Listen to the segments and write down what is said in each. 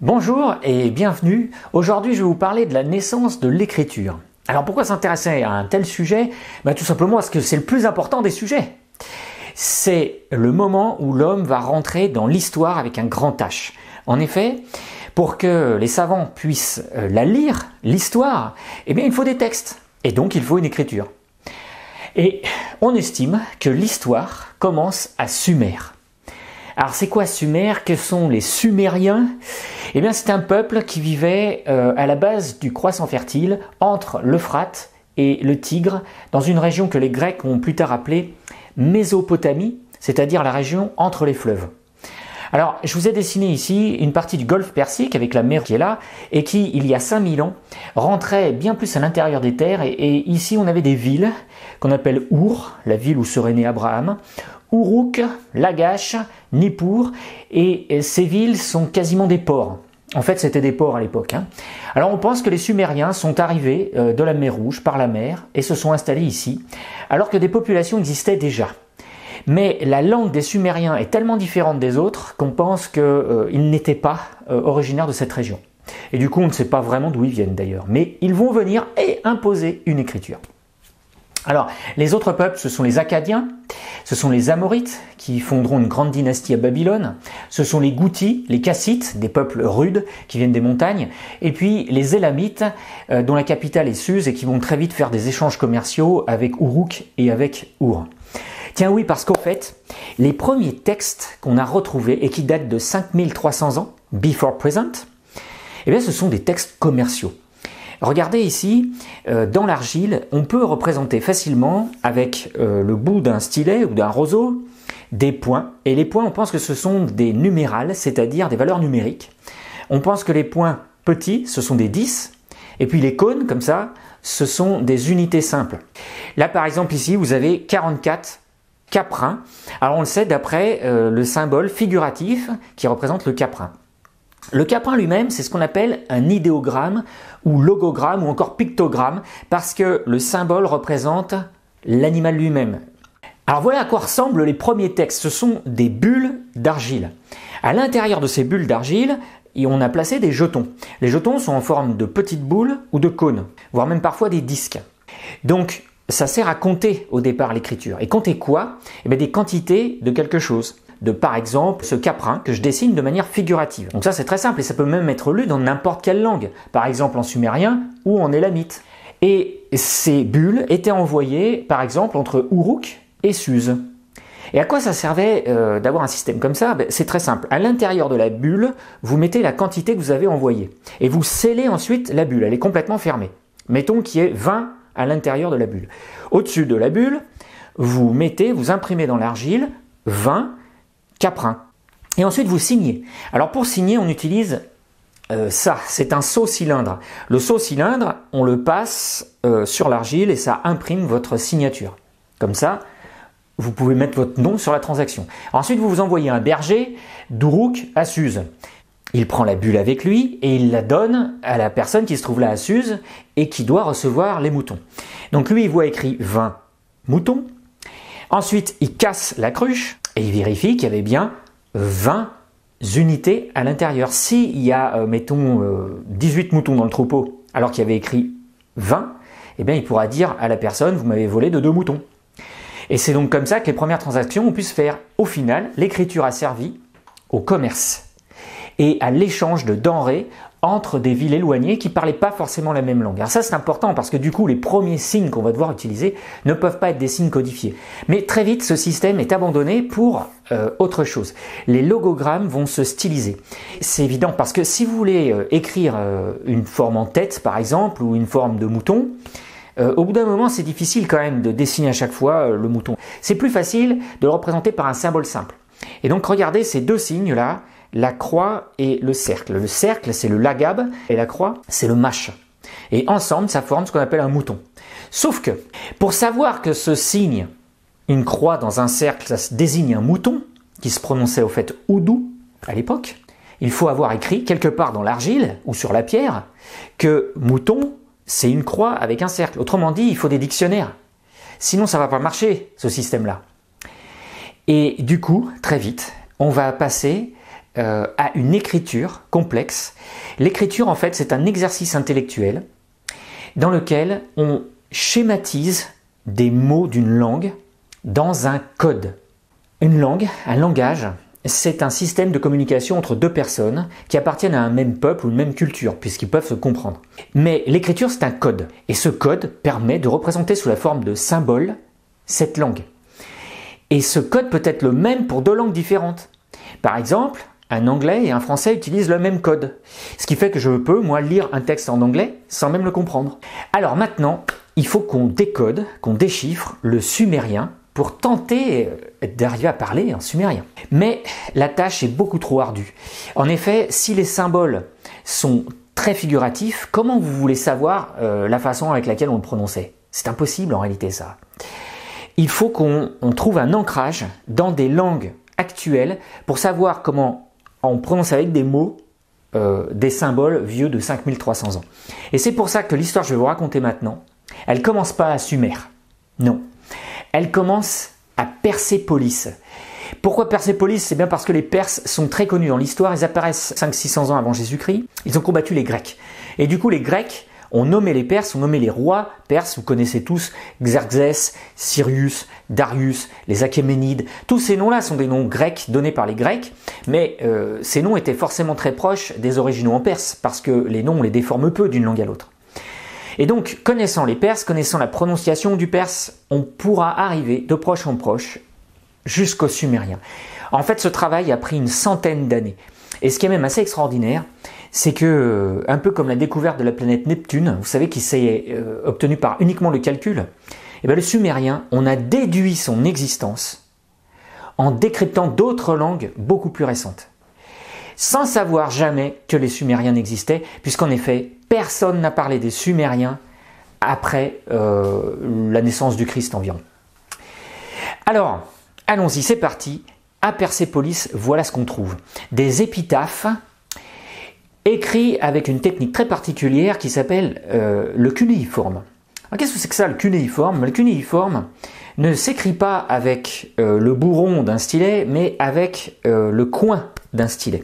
Bonjour et bienvenue. Aujourd'hui, je vais vous parler de la naissance de l'écriture. Alors pourquoi s'intéresser à un tel sujet? Tout simplement parce que c'est le plus important des sujets. C'est le moment où l'homme va rentrer dans l'histoire avec un grand H. En effet, pour que les savants puissent la lire, l'histoire, il faut des textes. Et donc il faut une écriture. Et on estime que l'histoire commence à Sumer. Alors c'est quoi Sumer? Que sont les Sumériens? C'est un peuple qui vivait à la base du croissant fertile entre l'Euphrate et le Tigre, dans une région que les Grecs ont plus tard appelée Mésopotamie, c'est-à-dire la région entre les fleuves. Alors je vous ai dessiné ici une partie du golfe Persique avec la mer qui est là et qui, il y a 5000 ans, rentrait bien plus à l'intérieur des terres et ici on avait des villes qu'on appelle Our, la ville où serait né Abraham, Uruk, Lagash, Nippur, et ces villes sont quasiment des ports. En fait, c'était des ports à l'époque. Alors on pense que les Sumériens sont arrivés de la mer Rouge par la mer et se sont installés ici, alors que des populations existaient déjà. Mais la langue des Sumériens est tellement différente des autres qu'on pense qu'ils n'étaient pas originaires de cette région. Et du coup, on ne sait pas vraiment d'où ils viennent d'ailleurs. Mais ils vont venir et imposer une écriture. Alors, les autres peuples, ce sont les Akkadiens, ce sont les Amorites qui fonderont une grande dynastie à Babylone, ce sont les Goutis, les Kassites, des peuples rudes qui viennent des montagnes, et puis les Élamites, dont la capitale est Suse et qui vont très vite faire des échanges commerciaux avec Uruk et avec Ur. Tiens oui, parce qu'en fait, les premiers textes qu'on a retrouvés et qui datent de 5300 ans, before present, ce sont des textes commerciaux. Regardez ici, dans l'argile, on peut représenter facilement avec le bout d'un stylet ou d'un roseau des points. Et les points, on pense que ce sont des numérales, c'est-à-dire des valeurs numériques. On pense que les points petits, ce sont des 10. Et puis les cônes, comme ça, ce sont des unités simples. Là, par exemple, ici, vous avez 44 caprins. Alors on le sait d'après le symbole figuratif qui représente le caprin. Le caprin lui-même, c'est ce qu'on appelle un idéogramme ou logogramme ou encore pictogramme parce que le symbole représente l'animal lui-même. Alors voilà à quoi ressemblent les premiers textes. Ce sont des bulles d'argile. À l'intérieur de ces bulles d'argile, on a placé des jetons. Les jetons sont en forme de petites boules ou de cônes, voire même parfois des disques. Donc ça sert à compter au départ l'écriture. Et compter quoi? Des quantités de quelque chose. De par exemple ce caprin que je dessine de manière figurative. Donc ça c'est très simple et ça peut même être lu dans n'importe quelle langue, par exemple en sumérien ou en élamite. Et ces bulles étaient envoyées par exemple entre Uruk et Suse. Et à quoi ça servait d'avoir un système comme ça? C'est très simple. À l'intérieur de la bulle, vous mettez la quantité que vous avez envoyée et vous scellez ensuite la bulle, elle est complètement fermée. Mettons qu'il y ait 20 à l'intérieur de la bulle. Au-dessus de la bulle, vous imprimez dans l'argile 20 caprin. Et ensuite, vous signez. Alors, pour signer, on utilise ça. C'est un seau cylindre. Le seau cylindre, on le passe sur l'argile et ça imprime votre signature. Comme ça, vous pouvez mettre votre nom sur la transaction. Ensuite, vous envoyez un berger d'Uruk à Suse. Il prend la bulle avec lui et il la donne à la personne qui se trouve là à Suse et qui doit recevoir les moutons. Donc, lui, il voit écrit 20 moutons. Ensuite, il casse la cruche et il vérifie qu'il y avait bien 20 unités à l'intérieur. S'il y a, 18 moutons dans le troupeau, alors qu'il y avait écrit 20, il pourra dire à la personne, vous m'avez volé de 2 moutons. Et c'est donc comme ça que les premières transactions ont pu se faire. Au final, l'écriture a servi au commerce et à l'échange de denrées entre des villes éloignées qui ne parlaient pas forcément la même langue. Alors ça c'est important parce que du coup les premiers signes qu'on va devoir utiliser ne peuvent pas être des signes codifiés. Mais très vite ce système est abandonné pour autre chose. Les logogrammes vont se styliser. C'est évident parce que si vous voulez écrire une forme en tête par exemple ou une forme de mouton, au bout d'un moment c'est difficile quand même de dessiner à chaque fois le mouton. C'est plus facile de le représenter par un symbole simple. Et donc regardez ces deux signes là, la croix et le cercle. Le cercle, c'est le lagab et la croix, c'est le mash. Et ensemble, ça forme ce qu'on appelle un mouton. Sauf que, pour savoir que ce signe, une croix dans un cercle, ça désigne un mouton, qui se prononçait au fait Oudou à l'époque, il faut avoir écrit quelque part dans l'argile ou sur la pierre que mouton, c'est une croix avec un cercle. Autrement dit, il faut des dictionnaires. Sinon, ça ne va pas marcher, ce système-là. Et du coup, très vite, on va passer a une écriture complexe. L'écriture, en fait, c'est un exercice intellectuel dans lequel on schématise des mots d'une langue dans un code. Une langue, un langage, c'est un système de communication entre deux personnes qui appartiennent à un même peuple ou une même culture, puisqu'ils peuvent se comprendre. Mais l'écriture, c'est un code. Et ce code permet de représenter sous la forme de symboles cette langue. Et ce code peut être le même pour deux langues différentes. Par exemple, un anglais et un français utilisent le même code. Ce qui fait que je peux, moi, lire un texte en anglais sans même le comprendre. Alors maintenant, il faut qu'on décode, qu'on déchiffre le sumérien pour tenter d'arriver à parler en sumérien. Mais la tâche est beaucoup trop ardue. En effet, si les symboles sont très figuratifs, comment vous voulez savoir la façon avec laquelle on le prononçait? C'est impossible en réalité ça. Il faut qu'on trouve un ancrage dans des langues actuelles pour savoir comment on prononce avec des mots des symboles vieux de 5300 ans. Et c'est pour ça que l'histoire que je vais vous raconter maintenant, elle ne commence pas à Sumer. Non. Elle commence à Persépolis. Pourquoi Persépolis? C'est bien parce que les Perses sont très connus dans l'histoire. Ils apparaissent 500-600 ans avant Jésus-Christ. Ils ont combattu les Grecs. Et du coup, les Grecs ont nommé les Perses, ont nommé les rois perses. Vous connaissez tous Xerxès, Cyrus, Darius, les Achéménides. Tous ces noms-là sont des noms grecs donnés par les Grecs. Mais ces noms étaient forcément très proches des originaux en perse parce que les noms, on les déforme peu d'une langue à l'autre. Et donc, connaissant les Perses, connaissant la prononciation du perse, on pourra arriver de proche en proche jusqu'au sumérien. En fait, ce travail a pris une centaine d'années. Et ce qui est même assez extraordinaire, c'est que, un peu comme la découverte de la planète Neptune, vous savez qu'il s'est obtenu par uniquement le calcul, et bien le sumérien, on a déduit son existence en décryptant d'autres langues beaucoup plus récentes. Sans savoir jamais que les Sumériens n'existaient, puisqu'en effet, personne n'a parlé des Sumériens après la naissance du Christ environ. Alors, allons-y, c'est parti. À Persépolis, voilà ce qu'on trouve. Des épitaphes écrits avec une technique très particulière qui s'appelle le cunéiforme. Qu'est-ce que c'est que ça, le cunéiforme? Le cunéiforme ne s'écrit pas avec le bourron d'un stylet, mais avec le coin d'un stylet.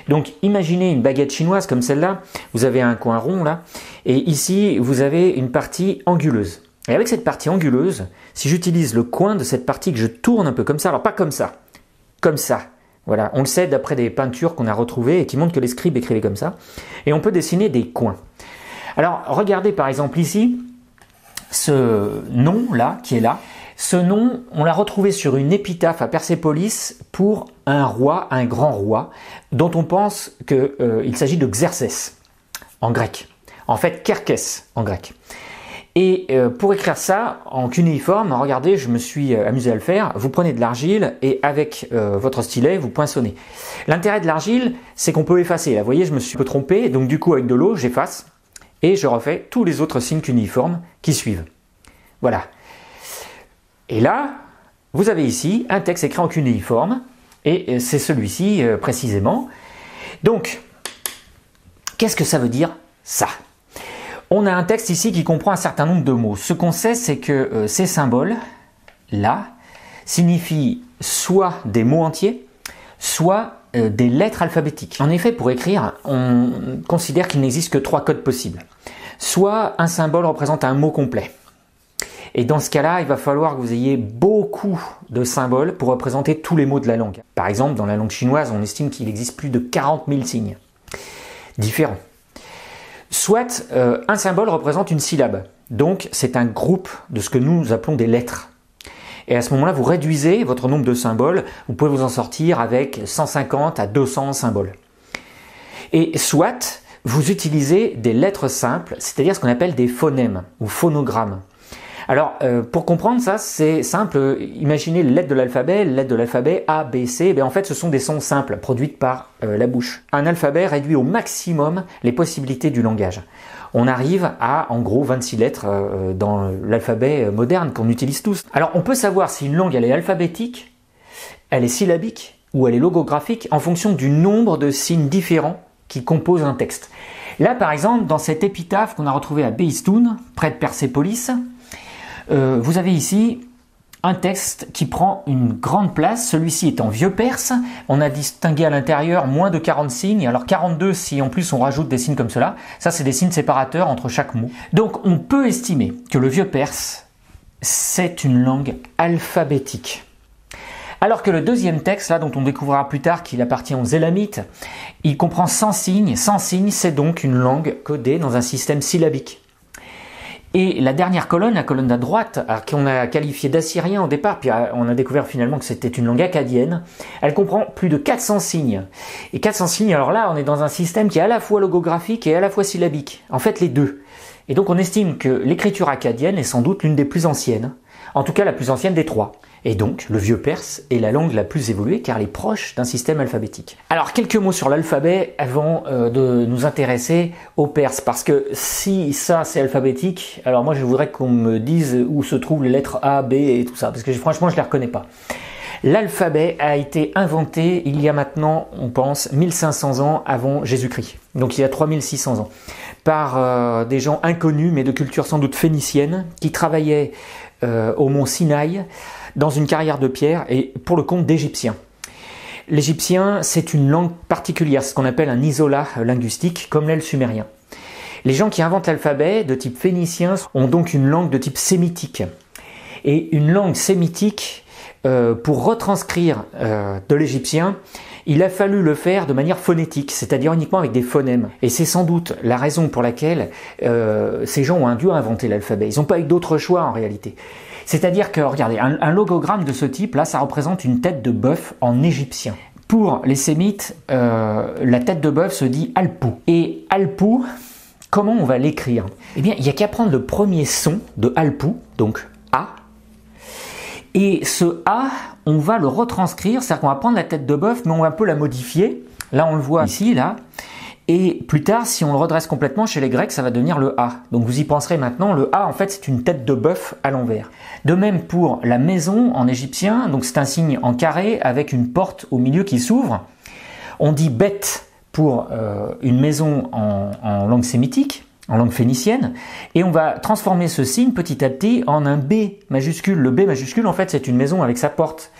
Donc imaginez une baguette chinoise comme celle-là, vous avez un coin rond là, et ici vous avez une partie anguleuse. Et avec cette partie anguleuse, si j'utilise le coin de cette partie que je tourne un peu comme ça, alors pas comme ça, voilà, on le sait d'après des peintures qu'on a retrouvées et qui montrent que les scribes écrivaient comme ça, et on peut dessiner des coins. Alors regardez par exemple ici, ce nom là, qui est là, ce nom, on l'a retrouvé sur une épitaphe à Persépolis pour un roi, un grand roi, dont on pense qu'il s'agit de Xerxès, en grec. En fait, Kerkès, en grec. Et pour écrire ça en cunéiforme, regardez, je me suis amusé à le faire, vous prenez de l'argile et avec votre stylet, vous poinçonnez. L'intérêt de l'argile, c'est qu'on peut effacer. Là, vous voyez, je me suis un peu trompé, donc du coup, avec de l'eau, j'efface et je refais tous les autres signes cunéiformes qui suivent. Voilà. Et là, vous avez ici un texte écrit en cunéiforme, et c'est celui-ci précisément. Donc, qu'est-ce que ça veut dire ça? On a un texte ici qui comprend un certain nombre de mots. Ce qu'on sait, c'est que ces symboles-là signifient soit des mots entiers, soit des lettres alphabétiques. En effet, pour écrire, on considère qu'il n'existe que 3 codes possibles. Soit un symbole représente un mot complet. Et dans ce cas-là, il va falloir que vous ayez beaucoup de symboles pour représenter tous les mots de la langue. Par exemple, dans la langue chinoise, on estime qu'il existe plus de 40 000 signes différents. Soit un symbole représente une syllabe. Donc, c'est un groupe de ce que nous appelons des lettres. Et à ce moment-là, vous réduisez votre nombre de symboles. Vous pouvez vous en sortir avec 150 à 200 symboles. Et soit, vous utilisez des lettres simples, c'est-à-dire ce qu'on appelle des phonèmes ou phonogrammes. Alors, pour comprendre ça, c'est simple. Imaginez les lettres de l'alphabet A, B, C. En fait, ce sont des sons simples produites par la bouche. Un alphabet réduit au maximum les possibilités du langage. On arrive à, en gros, 26 lettres dans l'alphabet moderne qu'on utilise tous. Alors, on peut savoir si une langue, elle est alphabétique, elle est syllabique ou elle est logographique en fonction du nombre de signes différents qui composent un texte. Là, par exemple, dans cette épitaphe qu'on a retrouvée à Behistun, près de Persépolis, vous avez ici un texte qui prend une grande place. Celui-ci est en vieux perse. On a distingué à l'intérieur moins de 40 signes. Alors 42 si en plus on rajoute des signes comme cela. Ça, c'est des signes séparateurs entre chaque mot. Donc on peut estimer que le vieux perse, c'est une langue alphabétique. Alors que le deuxième texte, là, dont on découvrira plus tard qu'il appartient aux Élamites, il comprend 100 signes. 100 signes, c'est donc une langue codée dans un système syllabique. Et la dernière colonne, la colonne à droite, qu'on a qualifiée d'assyrien au départ, puis on a découvert finalement que c'était une langue akkadienne, elle comprend plus de 400 signes. Et 400 signes, alors là, on est dans un système qui est à la fois logographique et à la fois syllabique. En fait, les deux. Et donc on estime que l'écriture akkadienne est sans doute l'une des plus anciennes, en tout cas la plus ancienne des trois. Et donc le vieux perse est la langue la plus évoluée car elle est proche d'un système alphabétique. Alors quelques mots sur l'alphabet avant de nous intéresser au perse, parce que si ça c'est alphabétique, alors moi je voudrais qu'on me dise où se trouvent les lettres A, B et tout ça, parce que franchement je ne les reconnais pas. L'alphabet a été inventé il y a maintenant, on pense, 1500 ans avant Jésus-Christ, donc il y a 3600 ans, par des gens inconnus mais de culture sans doute phénicienne qui travaillaient au mont Sinaï dans une carrière de pierre et pour le compte d'Égyptiens. L'égyptien, c'est une langue particulière, ce qu'on appelle un isolat linguistique, comme l'est le sumérien. Les gens qui inventent l'alphabet de type phénicien ont donc une langue de type sémitique. Et une langue sémitique, pour retranscrire de l'égyptien, il a fallu le faire de manière phonétique, c'est-à-dire uniquement avec des phonèmes. Et c'est sans doute la raison pour laquelle ces gens ont dû inventer l'alphabet. Ils n'ont pas eu d'autre choix en réalité. C'est-à-dire que, regardez, un logogramme de ce type, là, ça représente une tête de bœuf en égyptien. Pour les sémites, la tête de bœuf se dit Alpou. Et Alpou, comment on va l'écrire? Eh bien, il n'y a qu'à prendre le premier son de Alpou, donc A. Et ce A, on va le retranscrire, c'est-à-dire qu'on va prendre la tête de bœuf, mais on va un peu la modifier. Là, on le voit ici, là. Et plus tard, si on le redresse complètement, chez les Grecs, ça va devenir le A. Donc vous y penserez maintenant, le A, en fait, c'est une tête de bœuf à l'envers. De même pour la maison en égyptien, donc c'est un signe en carré avec une porte au milieu qui s'ouvre. On dit bête pour une maison en langue sémitique, en langue phénicienne, et on va transformer ce signe petit à petit en un B majuscule. Le B majuscule, en fait, c'est une maison avec sa porte.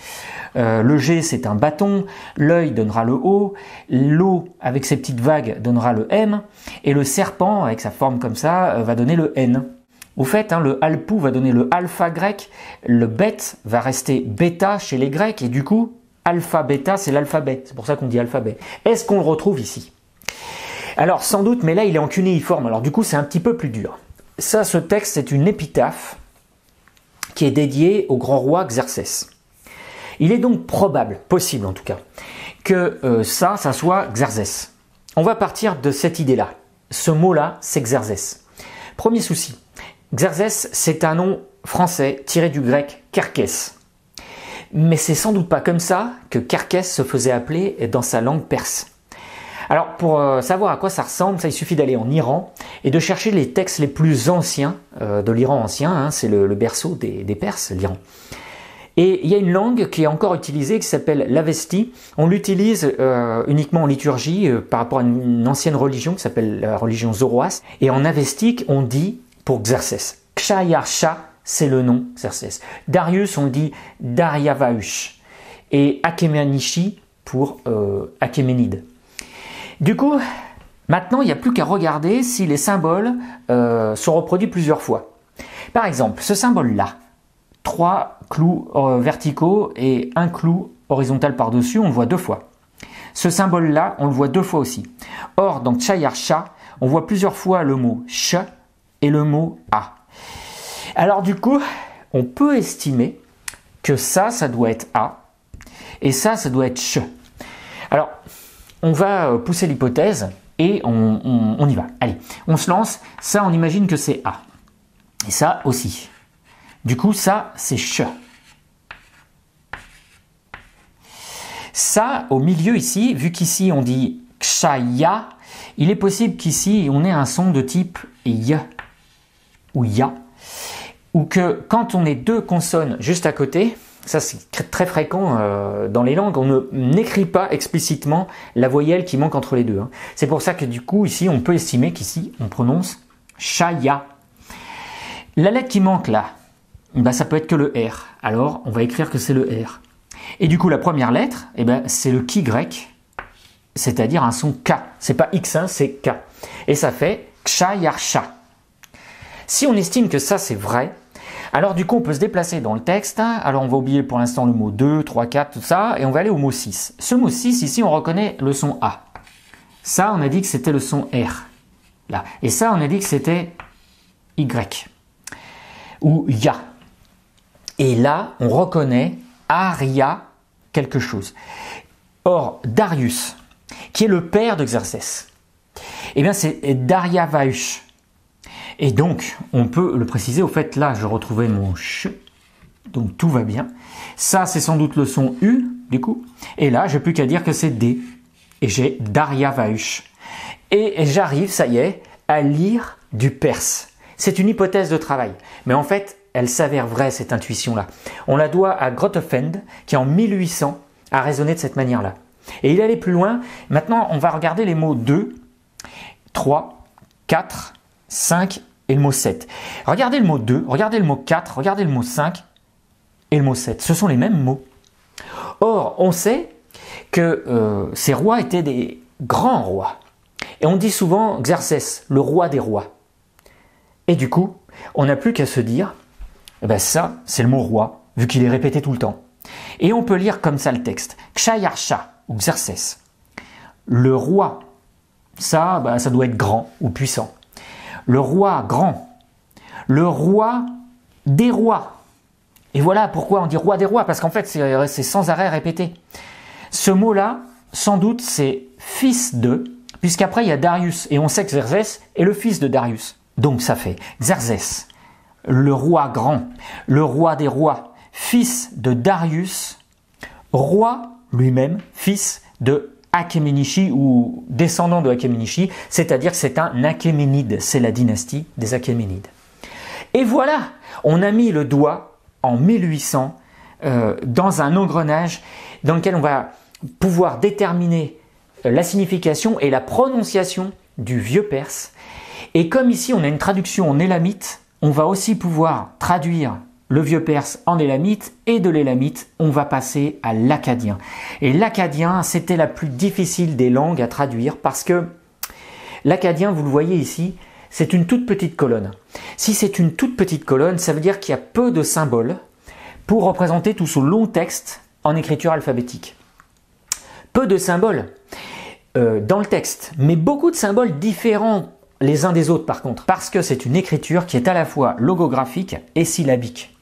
Le G, c'est un bâton, l'œil donnera le O, l'O avec ses petites vagues donnera le M, et le serpent, avec sa forme comme ça, va donner le N. Au fait, le alpou va donner le alpha grec, le bête va rester bêta chez les Grecs, et du coup, alpha, bêta, c'est l'alphabet. C'est pour ça qu'on dit alphabet. Est-ce qu'on le retrouve ici? Alors, sans doute, mais là, il est en cunéiforme, alors du coup, c'est un petit peu plus dur. Ça, ce texte, c'est une épitaphe qui est dédiée au grand roi Xerxès. Il est donc probable, possible en tout cas, que ça soit Xerxès. On va partir de cette idée-là. Ce mot-là, c'est Xerxès. Premier souci, Xerxès, c'est un nom français tiré du grec Kerkès. Mais c'est sans doute pas comme ça que Kerkès se faisait appeler dans sa langue perse. Alors pour savoir à quoi ça ressemble, il suffit d'aller en Iran et de chercher les textes les plus anciens de l'Iran ancien, c'est le berceau des Perses, l'Iran. Et il y a une langue qui est encore utilisée qui s'appelle l'Avesti. On l'utilise uniquement en liturgie par rapport à une ancienne religion qui s'appelle la religion zoroastre. Et en avestique, on dit pour Xerxès. Kshayarsha, c'est le nom Xerxès. Darius, on dit Daryavahush. Et Akhéménishi pour Achéménide. Du coup, maintenant, il n'y a plus qu'à regarder si les symboles sont reproduits plusieurs fois. Par exemple, ce symbole-là, 3 clous verticaux et un clou horizontal par-dessus, on le voit 2 fois. Ce symbole-là, on le voit 2 fois aussi. Or, dans Kshayarsha, on voit plusieurs fois le mot sh et le mot a. Alors du coup, on peut estimer que ça doit être a et ça doit être sh. Alors, on va pousser l'hypothèse et on y va. Allez, on se lance. Ça, on imagine que c'est a. Et ça aussi. Du coup, ça, c'est ch. Ça, au milieu ici, vu qu'ici on dit kshaya, il est possible qu'ici on ait un son de type y ou ya, ou que quand on ait 2 consonnes juste à côté, ça c'est très fréquent dans les langues, on n'écrit pas explicitement la voyelle qui manque entre les deux. C'est pour ça que du coup ici on peut estimer qu'ici on prononce shaya. La lettre qui manque là, ben, ça peut être que le R. Alors, on va écrire que c'est le R. Et du coup, la première lettre, eh ben, c'est le Ki grec, c'est-à-dire un son K. C'est pas X, hein, c'est K. Et ça fait Ksha-Yarsha. Si on estime que ça, c'est vrai, alors du coup, on peut se déplacer dans le texte. Alors, on va oublier pour l'instant le mot 2, 3, 4, tout ça, et on va aller au mot 6. Ce mot 6, ici, on reconnaît le son A. Ça, on a dit que c'était le son R. Là. Et ça, on a dit que c'était Y. Ou Ya. Et là, on reconnaît Arya quelque chose. Or, Darius, qui est le père de Xerxès, eh bien, c'est Daryavahush. Et donc, on peut le préciser, au fait, là, je retrouvais mon ch, donc tout va bien. Ça, c'est sans doute le son U, du coup. Et là, j'ai plus qu'à dire que c'est D. Et j'ai Daryavahush. Et j'arrive, ça y est, à lire du perse. C'est une hypothèse de travail. Mais en fait, elle s'avère vraie, cette intuition-là. On la doit à Grotefend, qui en 1800 a raisonné de cette manière-là. Et il allait plus loin. Maintenant, on va regarder les mots 2, 3, 4, 5 et le mot 7. Regardez le mot 2, regardez le mot 4, regardez le mot 5 et le mot 7. Ce sont les mêmes mots. Or, on sait que ces rois étaient des grands rois. Et on dit souvent Xerxès, le roi des rois. Et du coup, on n'a plus qu'à se dire, eh ben ça, c'est le mot roi, vu qu'il est répété tout le temps. Et on peut lire comme ça le texte. Ksha-Yarsha, ou Xerxès. Le roi, ça, ben, ça doit être grand ou puissant. Le roi grand. Le roi des rois. Et voilà pourquoi on dit roi des rois, parce qu'en fait, c'est sans arrêt répété. Ce mot-là, sans doute, c'est fils de, puisqu'après, il y a Darius, et on sait que Xerxès est le fils de Darius. Donc, ça fait Xerxès, le roi grand, le roi des rois, fils de Darius, roi lui-même, fils de Achéménichi ou descendant de Achéménichi, c'est-à-dire que c'est un Achéménide, c'est la dynastie des Achéménides. Et voilà, on a mis le doigt en 1800 dans un engrenage dans lequel on va pouvoir déterminer la signification et la prononciation du vieux perse. Et comme ici on a une traduction en élamite, on va aussi pouvoir traduire le vieux perse en élamite, et de l'élamite, on va passer à l'akkadien. Et l'akkadien, c'était la plus difficile des langues à traduire parce que l'akkadien, vous le voyez ici, c'est une toute petite colonne. Si c'est une toute petite colonne, ça veut dire qu'il y a peu de symboles pour représenter tout ce long texte en écriture alphabétique. Peu de symboles dans le texte, mais beaucoup de symboles différents les uns des autres par contre, parce que c'est une écriture qui est à la fois logographique et syllabique.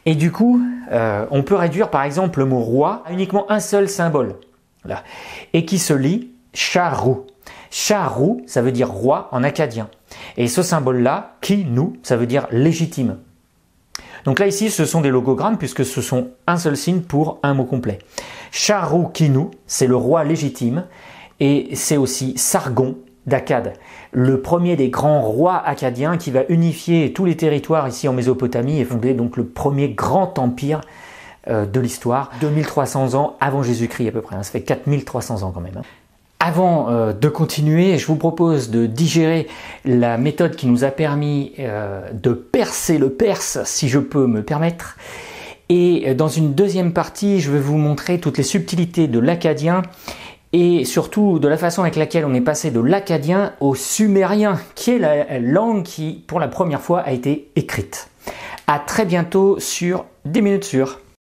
Et du coup, on peut réduire par exemple le mot roi à uniquement un seul symbole, là, et qui se lit Charou. Charou, ça veut dire roi en akkadien. Et ce symbole-là, Kinu, ça veut dire légitime. Donc là ici, ce sont des logogrammes puisque ce sont un seul signe pour un mot complet. Charou Kinu, c'est le roi légitime, et c'est aussi Sargon d'Akkad, le premier des grands rois akkadiens qui va unifier tous les territoires ici en Mésopotamie et fonder donc le premier grand empire de l'histoire, 2300 ans avant Jésus-Christ à peu près, hein, ça fait 4300 ans quand même. Hein. Avant de continuer, je vous propose de digérer la méthode qui nous a permis de percer le perse, si je peux me permettre. Et dans une deuxième partie, je vais vous montrer toutes les subtilités de l'akkadien et surtout de la façon avec laquelle on est passé de l'akkadien au sumérien, qui est la langue qui, pour la première fois, a été écrite. À très bientôt sur 10 minutes sur.